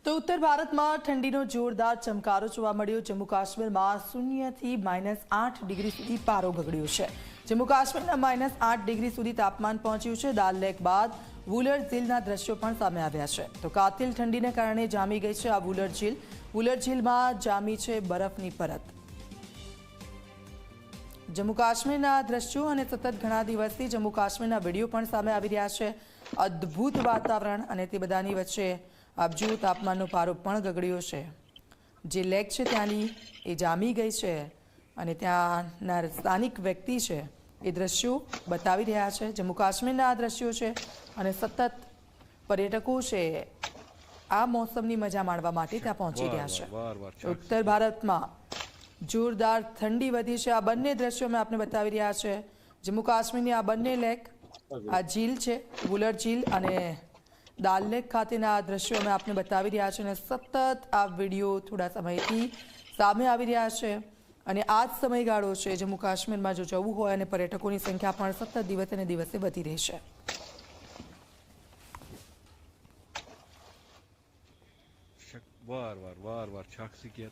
તો ઉત્તર ભારતમાં ઠંડીનો જોરદાર ચમકારો જોવા મળ્યો। જમ્મુ કાશ્મીરમાં 0 થી -8 ડિગ્રી સુધી પારો ગગડ્યો છે। જમ્મુ કાશ્મીરના -8 ડિગ્રી સુધી તાપમાન પહોંચ્યું છે। દાલ લેક બાદ વુલર ઝીલના દ્રશ્યો પણ સામે આવ્યા છે। તો કાતિલ ઠંડીને કારણે જામી ગઈ છે આ વુલર ઝીલ। વુલર ઝીલમાં જામી છે બરફની પરત। જમ્મુ કાશ્મીરના દ્રશ્યો અને સતત ઘણા દિવસથી જમ્મુ કાશ્મીરના વિડીયો પણ સામે આવી રહ્યા છે। અદ્ભુત વાતાવરણ અને તે બધાની વચ્ચે આપ જુઓ તાપમાનનો પારો પણ ગગડ્યો છે। જે લેક છે ત્યાંની એ જામી ગઈ છે અને ત્યાંના સ્થાનિક વ્યક્તિ છે એ દ્રશ્યો બતાવી રહ્યા છે। જમ્મુ કાશ્મીરના આ દ્રશ્યો છે અને સતત પર્યટકો છે આ મોસમની મજા માણવા માટે ત્યાં પહોંચી રહ્યા છે। ઉત્તર ભારતમાં જોરદાર ઠંડી વધી છે। આ બંને દ્રશ્યો મેં આપને બતાવી રહ્યા છે। જમ્મુ કાશ્મીરની આ બંને લેક, આ ઝીલ છે વુલર ઝીલ અને દાલ લેક ખાતેના આ દ્રશ્યો અમે આપને બતાવી રહ્યા છે અને સતત આ વિડીયો થોડા સમયથી સામે આવી રહ્યા છે અને આ જ સમયગાળો છે જમ્મુ કાશ્મીરમાં જો જવું હોય અને પર્યટકોની સંખ્યા પણ સતત દિવસે ને દિવસે વધી રહી છે। वार वार वार वार साक्षी किया